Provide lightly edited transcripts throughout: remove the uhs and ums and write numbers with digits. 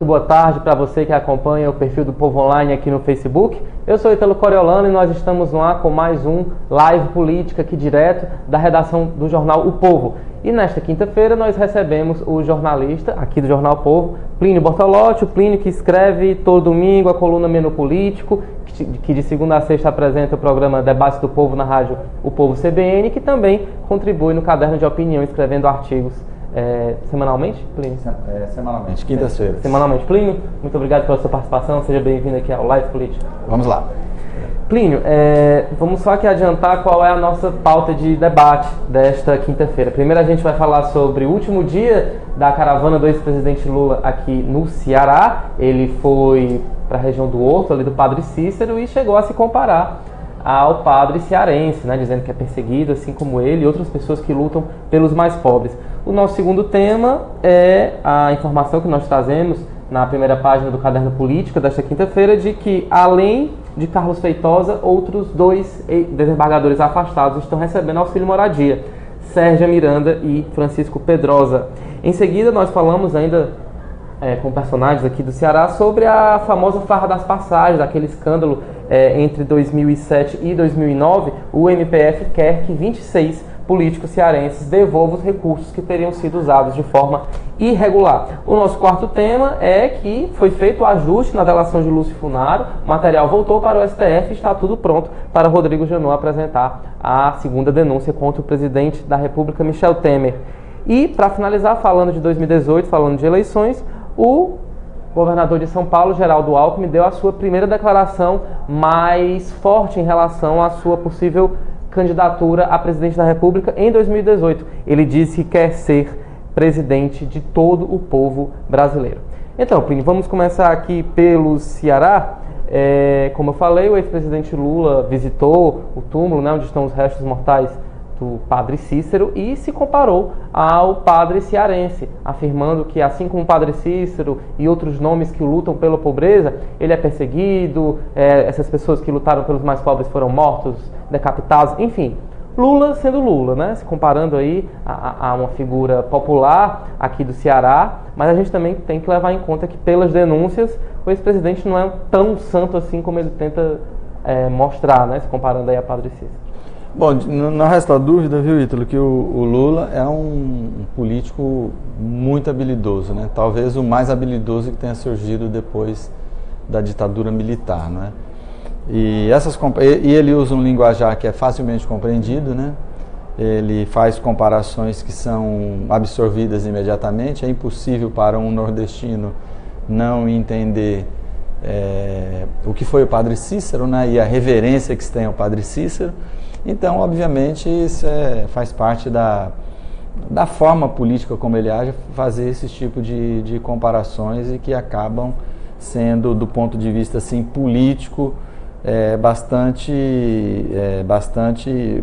Boa tarde para você que acompanha o perfil do Povo Online aqui no Facebook. Eu sou Ítalo Coriolano e nós estamos no ar com mais um Live Política aqui direto da redação do jornal O Povo. E nesta quinta-feira nós recebemos o jornalista aqui do jornal O Povo, Plínio Bortolotti, o Plínio que escreve todo domingo a coluna Menu Político, que de segunda a sexta apresenta o programa Debate do Povo na rádio O Povo CBN, que também contribui no Caderno de Opinião escrevendo artigos semanalmente, Plínio? Semanalmente, quintas-feiras. Semanalmente. Plínio, muito obrigado pela sua participação, seja bem-vindo aqui ao Live Política. Vamos lá. Plínio, vamos só aqui adiantar qual é a nossa pauta de debate desta quinta-feira. Primeiro a gente vai falar sobre o último dia da caravana do ex-presidente Lula aqui no Ceará. Ele foi para a região do Horto, ali do Padre Cícero, e chegou a se comparar ao padre cearense, né, dizendo que é perseguido, assim como ele e outras pessoas que lutam pelos mais pobres. O nosso segundo tema é a informação que nós trazemos na primeira página do Caderno Política desta quinta-feira de que, além de Carlos Feitosa, outros dois desembargadores afastados estão recebendo auxílio moradia, Sérgia Miranda e Francisco Pedrosa. Em seguida, nós falamos ainda com personagens aqui do Ceará sobre a famosa farra das passagens, daquele escândalo entre 2007 e 2009. O MPF quer que 26 políticos cearenses devolvam os recursos que teriam sido usados de forma irregular. O nosso quarto tema é que foi feito o ajuste na delação de Lúcio Funaro, o material voltou para o STF e está tudo pronto para Rodrigo Janot apresentar a segunda denúncia contra o presidente da República, Michel Temer. E, para finalizar, falando de 2018, falando de eleições, o governador de São Paulo, Geraldo Alckmin, deu a sua primeira declaração mais forte em relação à sua possível candidatura a presidente da República em 2018. Ele disse que quer ser presidente de todo o povo brasileiro. Então, Plínio, vamos começar aqui pelo Ceará. Como eu falei, o ex-presidente Lula visitou o túmulo, né, onde estão os restos mortais do padre Cícero e se comparou ao padre cearense, afirmando que, assim como o padre Cícero e outros nomes que lutam pela pobreza, ele é perseguido, essas pessoas que lutaram pelos mais pobres foram mortos, decapitados, enfim. Lula sendo Lula, né? Se comparando aí a uma figura popular aqui do Ceará, mas a gente também tem que levar em conta que, pelas denúncias, o ex-presidente não é tão santo assim como ele tenta mostrar, né? Se comparando aí a padre Cícero. Bom, não resta dúvida, viu, Ítalo, que o Lula é um político muito habilidoso, né? Talvez o mais habilidoso que tenha surgido depois da ditadura militar, né? E ele usa um linguajar que é facilmente compreendido, né? Ele faz comparações que são absorvidas imediatamente. É impossível para um nordestino não entender o que foi o padre Cícero, né? E a reverência que se tem ao padre Cícero. Então, obviamente, isso faz parte da forma política como ele age, fazer esse tipo de comparações e que acabam sendo, do ponto de vista assim, político,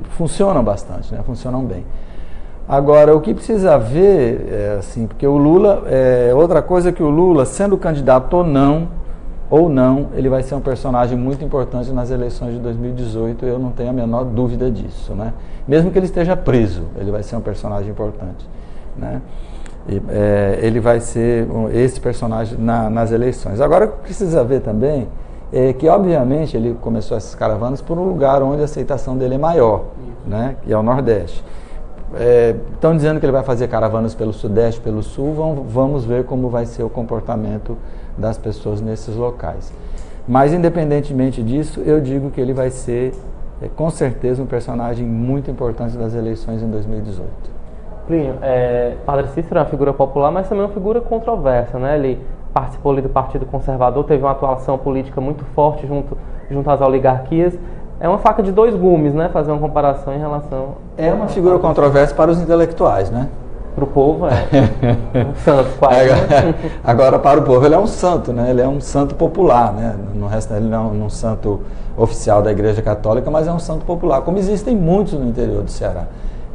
funcionam bastante, né? Funcionam bem. Agora, o que precisa ver, assim, porque o Lula, outra coisa que o Lula, sendo candidato ou não, ele vai ser um personagem muito importante nas eleições de 2018, eu não tenho a menor dúvida disso, né? Mesmo que ele esteja preso, ele vai ser um personagem importante, né? Ele vai ser esse personagem nas eleições. Agora, o que precisa ver também é que, obviamente, ele começou essas caravanas por um lugar onde a aceitação dele é maior, né? Que é o Nordeste. Estão dizendo que ele vai fazer caravanas pelo Sudeste, pelo Sul, vamos ver como vai ser o comportamento das pessoas nesses locais. Mas, independentemente disso, eu digo que ele vai ser, com certeza, um personagem muito importante das eleições em 2018. Plínio, Padre Cícero é uma figura popular, mas também uma figura controversa, né? Ele participou ali do Partido Conservador, teve uma atuação política muito forte junto às oligarquias. É uma faca de dois gumes, né? Fazer uma comparação em relação... É uma figura controversa para os intelectuais, né? Para o povo, um santo quase. Agora, para o povo, ele é um santo, né? Ele é um santo popular, né? Ele não é um santo oficial da Igreja Católica, mas é um santo popular, como existem muitos no interior do Ceará.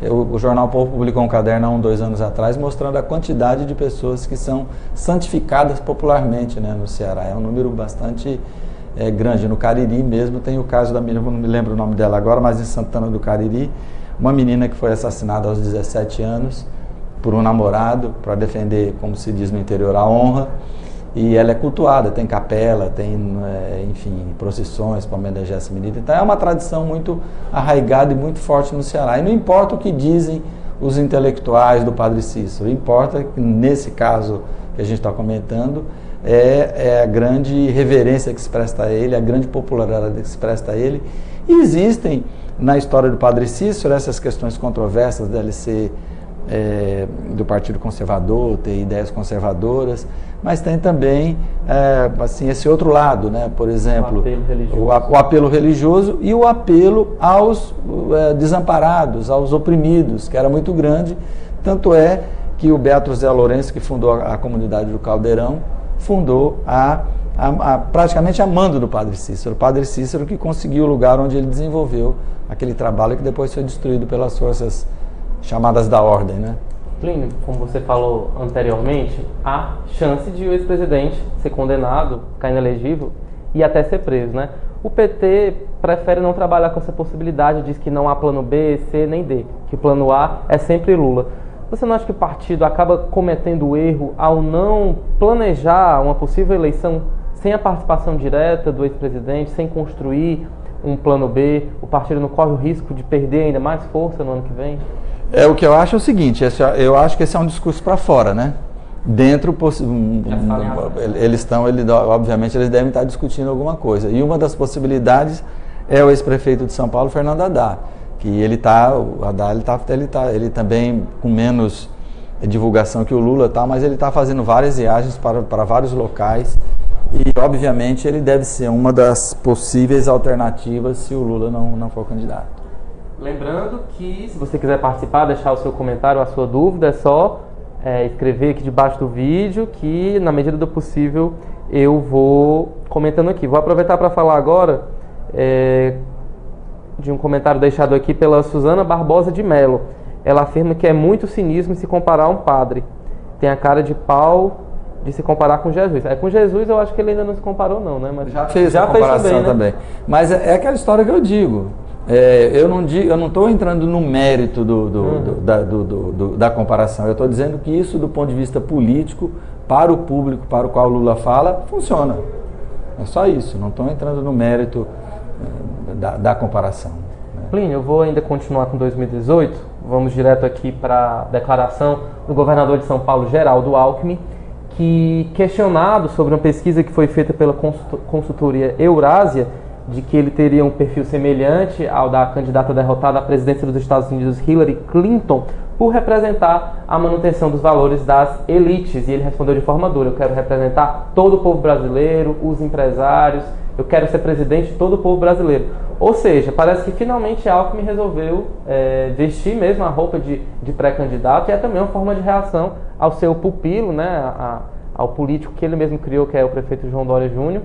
O Jornal Povo publicou um caderno há 2 anos atrás mostrando a quantidade de pessoas que são santificadas popularmente, né, no Ceará. É um número bastante grande. No Cariri mesmo tem o caso da menina, não me lembro o nome dela agora, mas em Santana do Cariri, uma menina que foi assassinada aos 17 anos por um namorado para defender, como se diz no interior, a honra. E ela é cultuada, tem capela, tem, enfim, procissões para homenagear essa menina. Então é uma tradição muito arraigada e muito forte no Ceará. E não importa o que dizem os intelectuais do Padre Cícero, importa que, nesse caso que a gente está comentando, é a grande reverência que se presta a ele, a grande popularidade que se presta a ele. E existem, na história do Padre Cícero, essas questões controversas dele ser do Partido Conservador, ter ideias conservadoras, mas tem também assim, esse outro lado, né? Por exemplo, o apelo religioso e o apelo aos desamparados, aos oprimidos, que era muito grande. Tanto é que o Beato Zé Lourenço, que fundou a comunidade do Caldeirão, fundou praticamente a mando do Padre Cícero. O Padre Cícero que conseguiu o lugar onde ele desenvolveu aquele trabalho que depois foi destruído pelas forças chamadas da ordem, né? Plínio, como você falou anteriormente, há chance de o ex-presidente ser condenado, ficar inelegível e até ser preso, né? O PT prefere não trabalhar com essa possibilidade, diz que não há plano B, C nem D, que o plano A é sempre Lula. Você não acha que o partido acaba cometendo o erro ao não planejar uma possível eleição sem a participação direta do ex-presidente, sem construir um plano B? O partido não corre o risco de perder ainda mais força no ano que vem? O que eu acho é o seguinte, eu acho que esse é um discurso para fora, né? Dentro, obviamente, eles devem estar discutindo alguma coisa. E uma das possibilidades é o ex-prefeito de São Paulo, Fernando Haddad, que ele também com menos divulgação que o Lula, mas ele está fazendo várias viagens para vários locais e, obviamente, ele deve ser uma das possíveis alternativas se o Lula não for candidato. Lembrando que, se você quiser participar, deixar o seu comentário, a sua dúvida, é só escrever aqui debaixo do vídeo, que na medida do possível eu vou comentando aqui. Vou aproveitar para falar agora de um comentário deixado aqui pela Suzana Barbosa de Mello. Ela afirma que é muito cinismo se comparar a um padre. Tem a cara de pau de se comparar com Jesus. Com Jesus eu acho que ele ainda não se comparou não, né? Mas já fez a comparação também, né? Mas é aquela história que eu digo. Eu não estou entrando no mérito da comparação. Eu estou dizendo que isso, do ponto de vista político, para o público para o qual o Lula fala, funciona. É só isso. Não estou entrando no mérito da comparação. Plínio, eu vou ainda continuar com 2018. Vamos direto aqui para a declaração do governador de São Paulo, Geraldo Alckmin, que, questionado sobre uma pesquisa que foi feita pela consultoria Eurásia, de que ele teria um perfil semelhante ao da candidata derrotada à presidência dos Estados Unidos, Hillary Clinton, por representar a manutenção dos valores das elites. E ele respondeu de forma dura: eu quero representar todo o povo brasileiro, os empresários, eu quero ser presidente de todo o povo brasileiro. Ou seja, parece que finalmente Alckmin resolveu vestir mesmo a roupa de pré-candidato, e é também uma forma de reação ao seu pupilo, né, ao político que ele mesmo criou, que é o prefeito João Dória Júnior.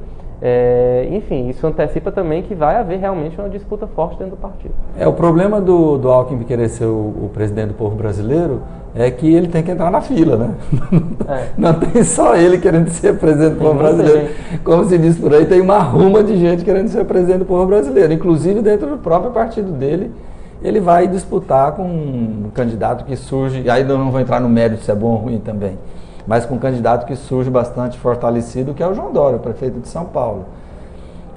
Enfim, isso antecipa também que vai haver realmente uma disputa forte dentro do partido. O problema do Alckmin querer ser o presidente do povo brasileiro é que ele tem que entrar na fila, né? Não tem só ele querendo ser presidente do povo brasileiro. Como se diz por aí, tem uma ruma de gente querendo ser presidente do povo brasileiro. Inclusive dentro do próprio partido dele, ele vai disputar com um candidato que surge, e aí eu não vou entrar no mérito se é bom ou ruim também, mas com um candidato que surge bastante fortalecido, que é o João Dória, o prefeito de São Paulo.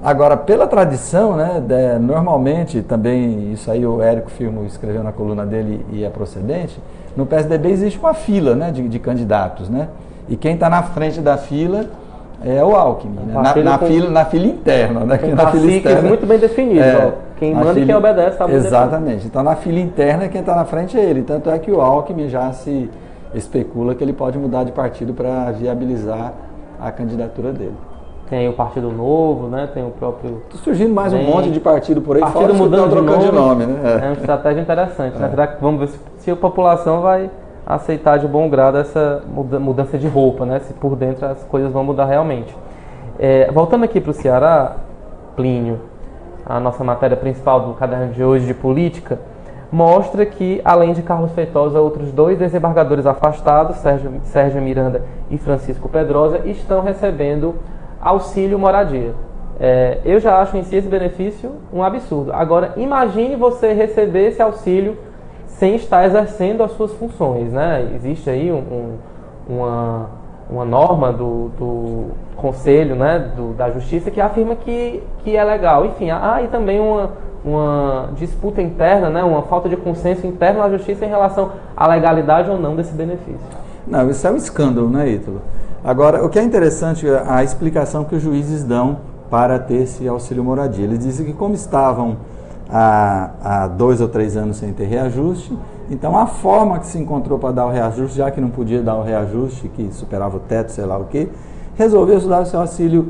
Agora, pela tradição, né, normalmente, também, isso aí o Érico Firmo escreveu na coluna dele e é procedente, no PSDB existe uma fila, né, de candidatos, né, e quem está na frente da fila é o Alckmin, né, na fila interna. Né, na fila externa, muito bem definido, quem manda e quem obedece está muito exatamente, definido. Então na fila interna quem está na frente é ele, tanto é que o Alckmin já se especula que ele pode mudar de partido para viabilizar a candidatura dele. Tem o Partido Novo, né? Tem o próprio... Está surgindo mais um monte de partido por aí, partido mudando de nome, né? É uma estratégia interessante. Na verdade, vamos ver se a população vai aceitar de bom grado essa mudança de roupa, né? Se por dentro as coisas vão mudar realmente. Voltando aqui para o Ceará, Plínio, a nossa matéria principal do caderno de hoje de política, mostra que, além de Carlos Feitosa, outros 2 desembargadores afastados, Sérgio Miranda e Francisco Pedrosa, estão recebendo auxílio moradia. Eu já acho em si esse benefício um absurdo. Agora, imagine você receber esse auxílio sem estar exercendo as suas funções, né? Existe aí uma norma do Conselho, né, da Justiça, que afirma que é legal. Enfim, há também uma disputa interna, né, uma falta de consenso interno na Justiça em relação à legalidade ou não desse benefício. Não, isso é um escândalo, né, Ítalo? Agora, o que é interessante é a explicação que os juízes dão para ter esse auxílio moradia. Eles dizem que como estavam há 2 ou 3 anos sem ter reajuste, então a forma que se encontrou para dar o reajuste, já que não podia dar o reajuste, que superava o teto, sei lá o quê, resolveu dar o seu auxílio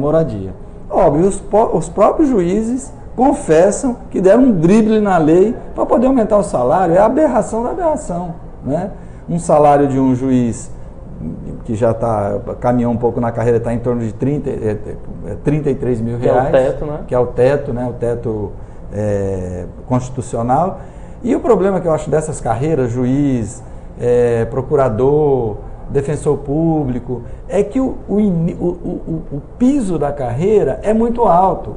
moradia. Óbvio, os próprios juízes confessam que deram um drible na lei para poder aumentar o salário. É a aberração da aberração, né? Um salário de um juiz que já caminhou um pouco na carreira, está em torno de 33 mil reais. Que é o teto, né? Que é o teto, né? O teto constitucional. E o problema que eu acho dessas carreiras, juiz, procurador, defensor público, é que o piso da carreira é muito alto.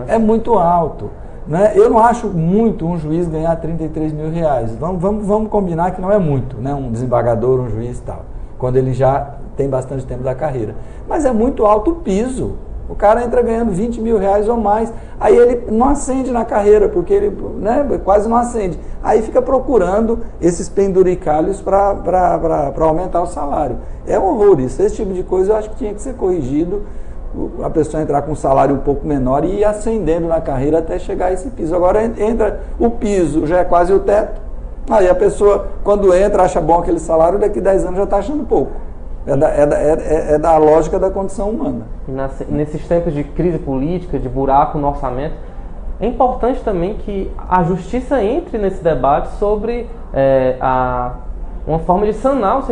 É muito alto. Né? Eu não acho muito um juiz ganhar 33 mil reais. Vamos combinar que não é muito, né? Um desembargador, um juiz e tal, quando ele já tem bastante tempo da carreira. Mas é muito alto o piso. O cara entra ganhando 20 mil reais ou mais, aí ele não ascende na carreira, porque ele, né, quase não ascende. Aí fica procurando esses penduricalhos para aumentar o salário. É um horror isso. Esse tipo de coisa eu acho que tinha que ser corrigido, a pessoa entrar com um salário um pouco menor e ir ascendendo na carreira até chegar a esse piso. Agora entra o piso, já é quase o teto, aí a pessoa, quando entra, acha bom aquele salário, daqui 10 anos já está achando pouco. É da lógica da condição humana. Nesses tempos de crise política, de buraco no orçamento, é importante também que a justiça entre nesse debate sobre uma forma de sanar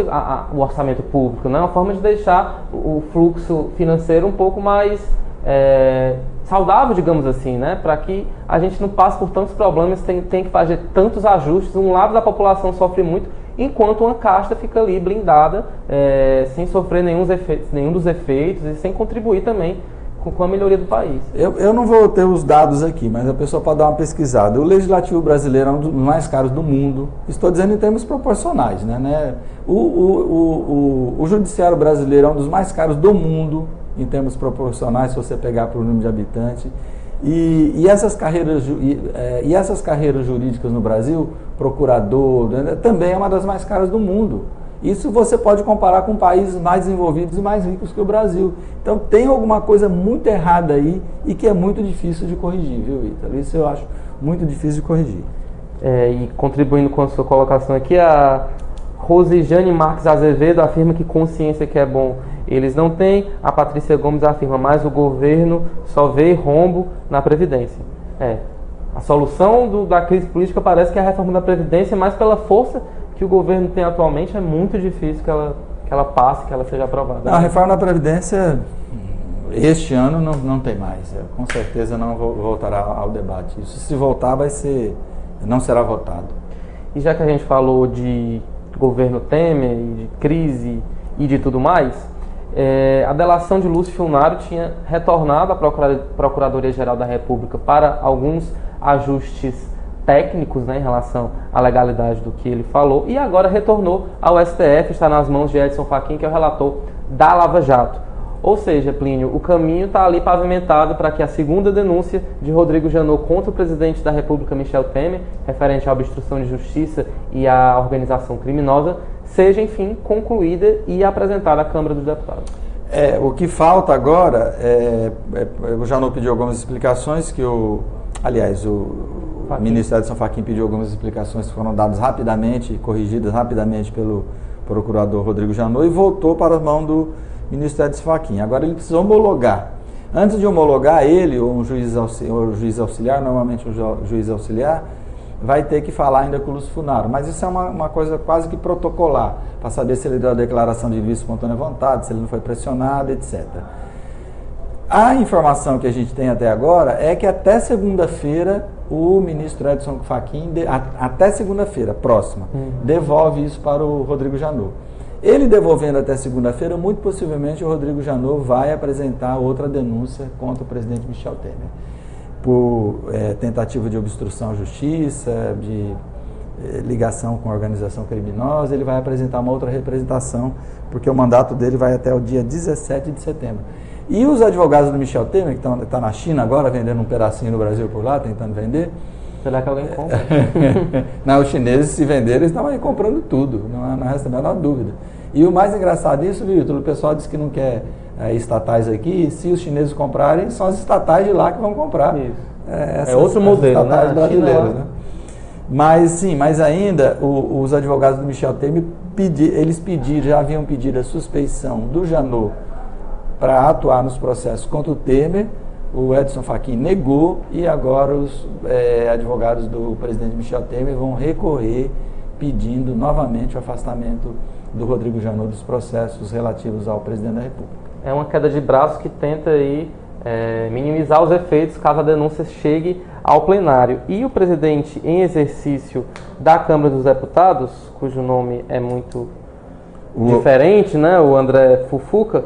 o orçamento público, né? Uma forma de deixar o fluxo financeiro um pouco mais saudável, digamos assim, né? Para que a gente não passe por tantos problemas, tem que fazer tantos ajustes. Um lado da população sofre muito, enquanto uma casta fica ali blindada, sem sofrer nenhum dos efeitos e sem contribuir também com a melhoria do país. Eu não vou ter os dados aqui, mas a pessoa pode dar uma pesquisada. O Legislativo brasileiro é um dos mais caros do mundo. Estou dizendo em termos proporcionais, né? O Judiciário brasileiro é um dos mais caros do mundo, em termos proporcionais, se você pegar por número de habitantes. E essas carreiras jurídicas no Brasil, procurador, né, também é uma das mais caras do mundo. Isso você pode comparar com países mais desenvolvidos e mais ricos que o Brasil. Então tem alguma coisa muito errada aí e que é muito difícil de corrigir, viu, Ítalo? Isso eu acho muito difícil de corrigir. E contribuindo com a sua colocação aqui, a Rosijane Marques Azevedo afirma que consciência que é bom eles não têm. A Patrícia Gomes afirma, mas o governo só vê rombo na Previdência. A solução da crise política parece que é a reforma da Previdência, mas pela força que o governo tem atualmente é muito difícil que ela passe, que ela seja aprovada. A reforma da Previdência este ano não tem mais. Com certeza não voltará ao debate. Isso, se voltar, não será votado. E já que a gente falou de governo Temer, de crise e de tudo mais, a delação de Lúcio Funaro tinha retornado à Procuradoria-Geral da República para alguns ajustes técnicos, né, em relação à legalidade do que ele falou, e agora retornou ao STF, está nas mãos de Edson Fachin, que é o relator da Lava Jato. Ou seja, Plínio, o caminho está ali pavimentado para que a segunda denúncia de Rodrigo Janot contra o presidente da República, Michel Temer, referente à obstrução de justiça e à organização criminosa, seja, enfim, concluída e apresentada à Câmara dos Deputados. O que falta agora, o Janot pediu algumas explicações que o ministro Edson Fachin pediu algumas explicações que foram dadas rapidamente, corrigidas rapidamente pelo procurador Rodrigo Janot, e voltou para a mão do ministro Edson Fachin. Agora ele precisa homologar. Antes de homologar, ele ou um juiz auxiliar, normalmente um juiz auxiliar, vai ter que falar ainda com o Lúcio Funaro. Mas isso é uma coisa quase que protocolar, para saber se ele deu a declaração de livre e espontânea vontade, se ele não foi pressionado, etc. A informação que a gente tem até agora é que até segunda-feira o ministro Edson Fachin, até segunda-feira próxima, devolve isso para o Rodrigo Janot. Ele devolvendo até segunda-feira, muito possivelmente o Rodrigo Janot vai apresentar outra denúncia contra o presidente Michel Temer, por tentativa de obstrução à justiça, de ligação com a organização criminosa. Ele vai apresentar uma outra representação, porque o mandato dele vai até o dia 17 de setembro. E os advogados do Michel Temer, que está na China agora, vendendo um pedacinho no Brasil por lá, tentando vender. Será que alguém compra? Não, os chineses, se venderem, eles estão aí comprando tudo, não resta a menor dúvida. E o mais engraçado disso, Vitor, o pessoal diz que não quer estatais aqui, se os chineses comprarem, são as estatais de lá que vão comprar. Isso. É outro modelo, estatais né? brasileiras, né? Mas ainda, os advogados do Michel Temer, já haviam pedido a suspeição do Janot para atuar nos processos contra o Temer. O Edson Fachin negou e agora os advogados do presidente Michel Temer vão recorrer pedindo novamente o afastamento do Rodrigo Janot dos processos relativos ao presidente da República. É uma queda de braço que tenta aí minimizar os efeitos caso a denúncia chegue ao plenário. E o presidente em exercício da Câmara dos Deputados, cujo nome é muito diferente, né, o André Fufuca,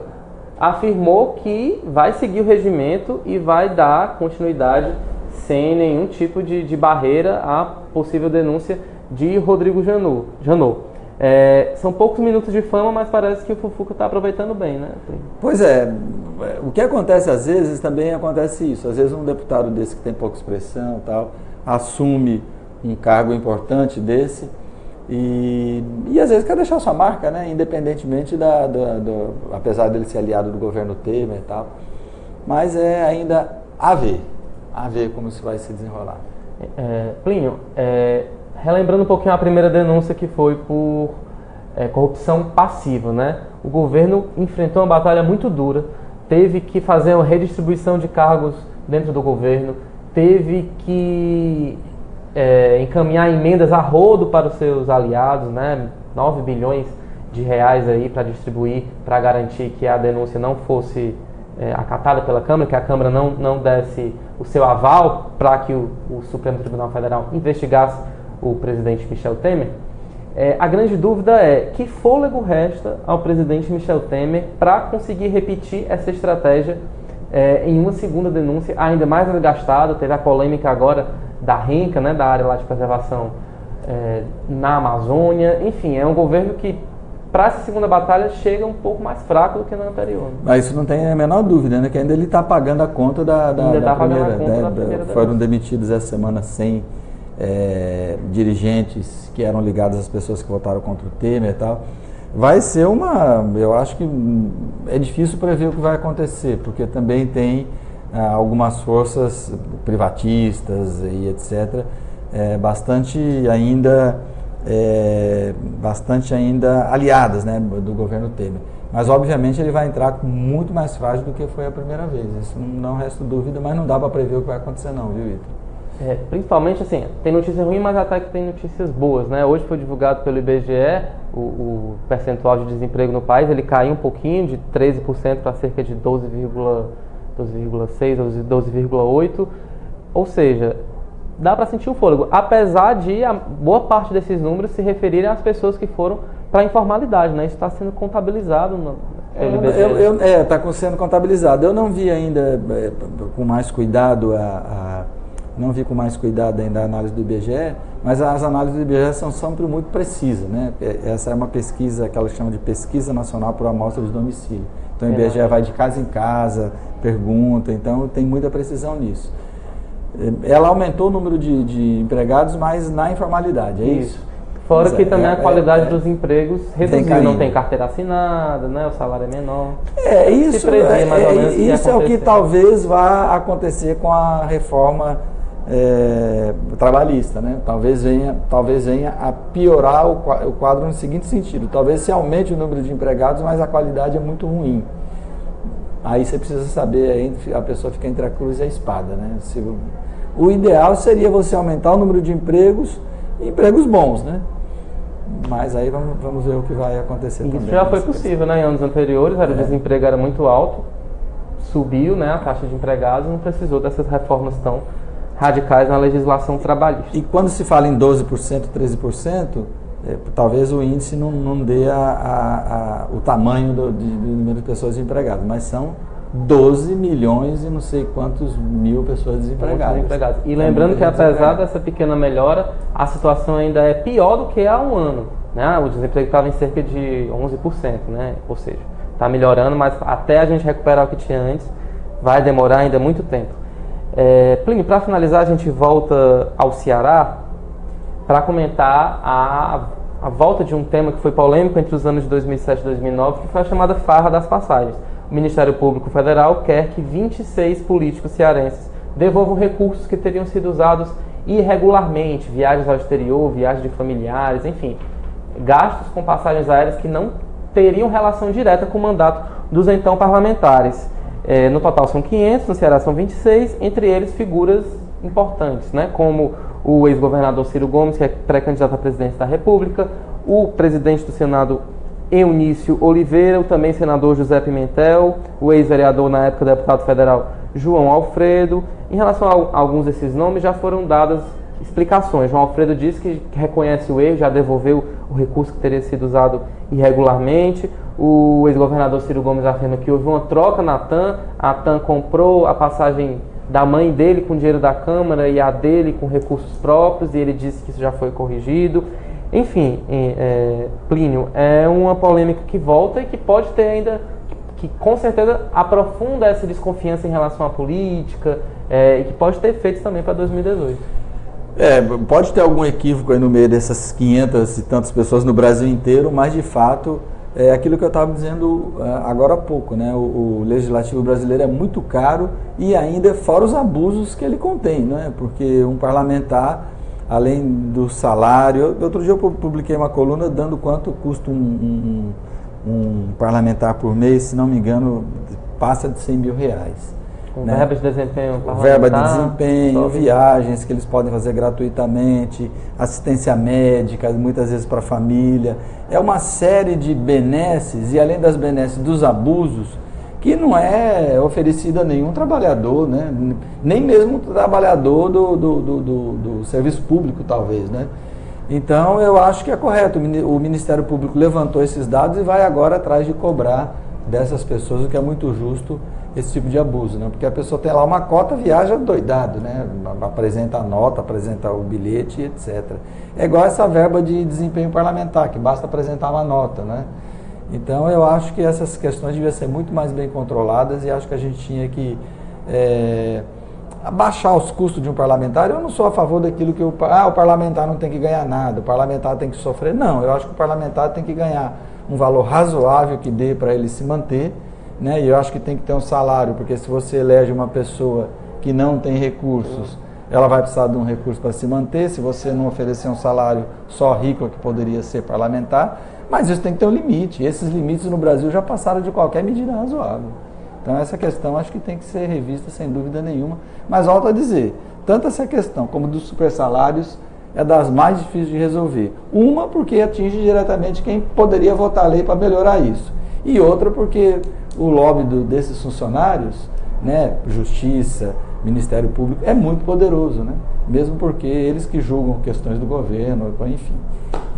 afirmou que vai seguir o regimento e vai dar continuidade sem nenhum tipo de barreira à possível denúncia de Rodrigo Janot. São poucos minutos de fama, mas parece que o Fufuca está aproveitando bem, né? Pois é, o que acontece às vezes também acontece isso. Às vezes um deputado desse que tem pouca expressão tal, assume um cargo importante desse e às vezes quer deixar sua marca, né? Independentemente apesar dele ser aliado do governo Temer e tal. Mas é ainda a ver como isso vai se desenrolar. Plínio, relembrando um pouquinho a primeira denúncia, que foi por corrupção passiva, né? O governo enfrentou uma batalha muito dura, teve que fazer uma redistribuição de cargos dentro do governo, teve que encaminhar emendas a rodo para os seus aliados, né? 9 bilhões de reais aí para distribuir, para garantir que a denúncia não fosse acatada pela Câmara, que a Câmara não desse o seu aval para que o Supremo Tribunal Federal investigasse o presidente Michel Temer. A grande dúvida é: que fôlego resta ao presidente Michel Temer para conseguir repetir essa estratégia em uma segunda denúncia ainda mais desgastada? Teve a polêmica agora da RENCA, né, da área lá de preservação na Amazônia. Enfim, é um governo que, para essa segunda batalha, chega um pouco mais fraco do que na anterior. Mas isso não tem a menor dúvida, né? Que ainda ele está pagando a conta da primeira. Foram demitidos essa semana 100 dirigentes que eram ligados às pessoas que votaram contra o Temer e tal. Vai ser eu acho que é difícil prever o que vai acontecer, porque também tem algumas forças privatistas e etc., bastante ainda aliadas, né, do governo Temer. Mas, obviamente, ele vai entrar muito mais frágil do que foi a primeira vez. Isso não resta dúvida, mas não dá para prever o que vai acontecer não, viu, Vitor? Principalmente, assim, tem notícias ruins, mas até que tem notícias boas, né? Hoje foi divulgado pelo IBGE o percentual de desemprego no país. Ele caiu um pouquinho, de 13% para cerca de 12,6% ou 12,8%. Ou seja, dá para sentir o fôlego, apesar de a boa parte desses números se referirem às pessoas que foram para a informalidade, né? Isso está sendo contabilizado pelo IBGE. Está sendo contabilizado. Eu não vi ainda com mais cuidado não vi com mais cuidado ainda a análise do IBGE, mas as análises do IBGE são sempre muito precisas, né? Essa é uma pesquisa que ela chama de Pesquisa Nacional por Amostra de Domicílio. Então o IBGE vai de casa em casa, pergunta, então tem muita precisão nisso. Ela aumentou o número de empregados, mas na informalidade, é isso? Fora que também a qualidade dos empregos reduziu, não tem carteira assinada, né? O salário é menor. Isso é o que talvez vá acontecer com a reforma trabalhista, né? Talvez venha a piorar o quadro no seguinte sentido: talvez se aumente o número de empregados, mas a qualidade é muito ruim. Aí você precisa saber, aí a pessoa fica entre a cruz e a espada, né? O ideal seria você aumentar o número de empregos bons, né? Mas aí vamos ver o que vai acontecer também. Isso já foi possível, né? Em anos anteriores, o desemprego era muito alto, subiu, né, a taxa de empregados e não precisou dessas reformas tão radicais na legislação trabalhista. E quando se fala em 12%, 13%, talvez o índice não dê o tamanho do número de pessoas desempregadas, mas são 12 milhões e não sei quantos mil pessoas desempregadas. E lembrando que apesar dessa pequena melhora, a situação ainda é pior do que há um ano, né? O desemprego estava em cerca de 11%, né? Ou seja, está melhorando, mas até a gente recuperar o que tinha antes, vai demorar ainda muito tempo. Plínio, para finalizar, a gente volta ao Ceará para comentar a volta de um tema que foi polêmico entre os anos de 2007 e 2009, que foi a chamada farra das passagens. O Ministério Público Federal quer que 26 políticos cearenses devolvam recursos que teriam sido usados irregularmente, viagens ao exterior, viagens de familiares, enfim, gastos com passagens aéreas que não teriam relação direta com o mandato dos então parlamentares. No total são 500, no Ceará são 26, entre eles figuras importantes, né, como o ex-governador Ciro Gomes, que é pré-candidato à presidência da República, o presidente do Senado Eunício Oliveira, o também senador José Pimentel, o ex-vereador na época deputado federal João Alfredo. Em relação a alguns desses nomes já foram dadas explicações. João Alfredo disse que reconhece o erro, já devolveu o recurso que teria sido usado irregularmente. O ex-governador Ciro Gomes afirma que houve uma troca na TAM, a TAM comprou a passagem da mãe dele com dinheiro da Câmara e a dele com recursos próprios, e ele disse que isso já foi corrigido. Enfim, Plínio, é uma polêmica que volta e que pode ter ainda, que com certeza aprofunda essa desconfiança em relação à política, e que pode ter efeitos também para 2018. Pode ter algum equívoco aí no meio dessas 500 e tantas pessoas no Brasil inteiro, mas de fato é aquilo que eu estava dizendo agora há pouco, né? O legislativo brasileiro é muito caro e ainda fora os abusos que ele contém, né? Porque um parlamentar, além do salário, outro dia eu publiquei uma coluna dando quanto custa um parlamentar por mês, se não me engano, passa de 100 mil reais. Com verba de desempenho parlamentar, verba de desempenho, viagens que eles podem fazer gratuitamente, assistência médica, muitas vezes para a família. É uma série de benesses, e além das benesses dos abusos, que não é oferecida a nenhum trabalhador, né? Nem mesmo o trabalhador do serviço público, talvez, né? Então, eu acho que é correto. O Ministério Público levantou esses dados e vai agora atrás de cobrar dessas pessoas, o que é muito justo, esse tipo de abuso, né? Porque a pessoa tem lá uma cota, viaja doidado, né? Apresenta a nota, apresenta o bilhete, etc. É igual essa verba de desempenho parlamentar, que basta apresentar uma nota, né? Então, eu acho que essas questões deviam ser muito mais bem controladas e acho que a gente tinha que abaixar os custos de um parlamentar. Eu não sou a favor daquilo que o parlamentar não tem que ganhar nada, o parlamentar tem que sofrer. Não, eu acho que o parlamentar tem que ganhar um valor razoável que dê para ele se manter, né? E eu acho que tem que ter um salário, porque se você elege uma pessoa que não tem recursos, ela vai precisar de um recurso para se manter. Se você não oferecer um salário, só rico é que poderia ser parlamentar. Mas isso tem que ter um limite. E esses limites no Brasil já passaram de qualquer medida razoável. Então essa questão acho que tem que ser revista sem dúvida nenhuma. Mas volto a dizer, tanto essa questão como dos supersalários é das mais difíceis de resolver. Uma porque atinge diretamente quem poderia votar a lei para melhorar isso. E outra porque o lobby desses funcionários, né, Justiça, Ministério Público, é muito poderoso, né? Mesmo porque eles que julgam questões do governo, enfim.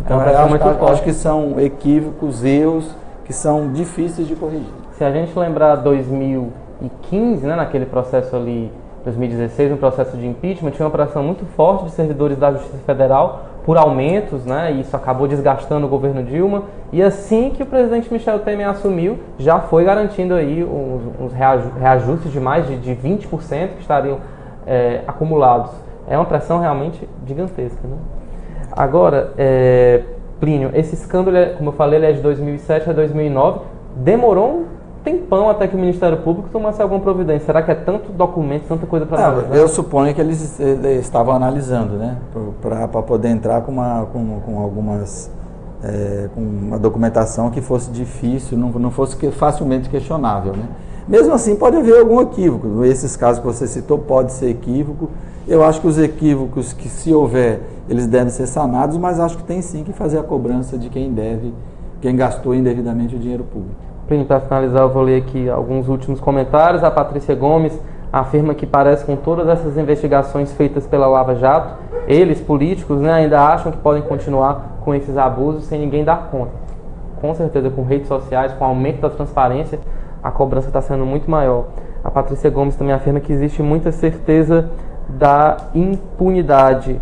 Então, eu acho que são equívocos, erros, que são difíceis de corrigir. Se a gente lembrar 2015, né, naquele processo ali, 2016, um processo de impeachment, tinha uma pressão muito forte de servidores da Justiça Federal por aumentos, né, e isso acabou desgastando o governo Dilma, e assim que o presidente Michel Temer assumiu, já foi garantindo aí uns reajustes de mais de 20% que estariam acumulados. É uma pressão realmente gigantesca, né? Agora, Plínio, esse escândalo, como eu falei, ele é de 2007 a 2009, demorou um tempão até que o Ministério Público tomasse alguma providência. Será que é tanto documento, tanta coisa para analisar? Eu suponho que eles estavam analisando, né, para poder entrar com uma documentação que fosse difícil, não fosse facilmente questionável, né? Mesmo assim, pode haver algum equívoco. Esses casos que você citou pode ser equívoco. Eu acho que os equívocos que, se houver, eles devem ser sanados, mas acho que tem sim que fazer a cobrança de quem gastou indevidamente o dinheiro público. Plínio, para finalizar, eu vou ler aqui alguns últimos comentários. A Patrícia Gomes afirma que parece com todas essas investigações feitas pela Lava Jato, eles, políticos, né, ainda acham que podem continuar com esses abusos sem ninguém dar conta. Com certeza, com redes sociais, com o aumento da transparência, a cobrança está sendo muito maior. A Patrícia Gomes também afirma que existe muita certeza da impunidade,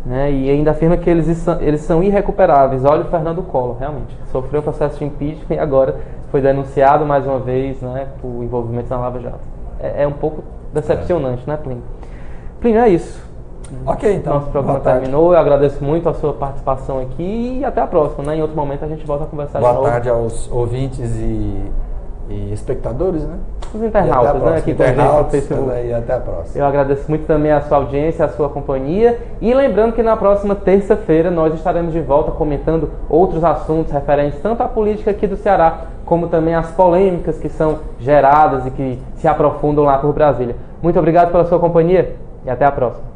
né, e ainda afirma que eles são irrecuperáveis. Olha o Fernando Collor, realmente, sofreu um processo de impeachment e agora foi denunciado mais uma vez, né, por envolvimento na Lava Jato. É um pouco decepcionante, né, Plínio? Plínio, é isso. Ok, então. Nosso programa terminou. Eu agradeço muito a sua participação aqui e até a próxima, né? Em outro momento a gente volta a conversar de novo. Boa tarde aos ouvintes e espectadores, né? Os internautas, né? Aqui internautas, no Facebook. E até a próxima. Eu agradeço muito também a sua audiência, a sua companhia. E lembrando que na próxima terça-feira nós estaremos de volta comentando outros assuntos referentes tanto à política aqui do Ceará, como também às polêmicas que são geradas e que se aprofundam lá por Brasília. Muito obrigado pela sua companhia e até a próxima.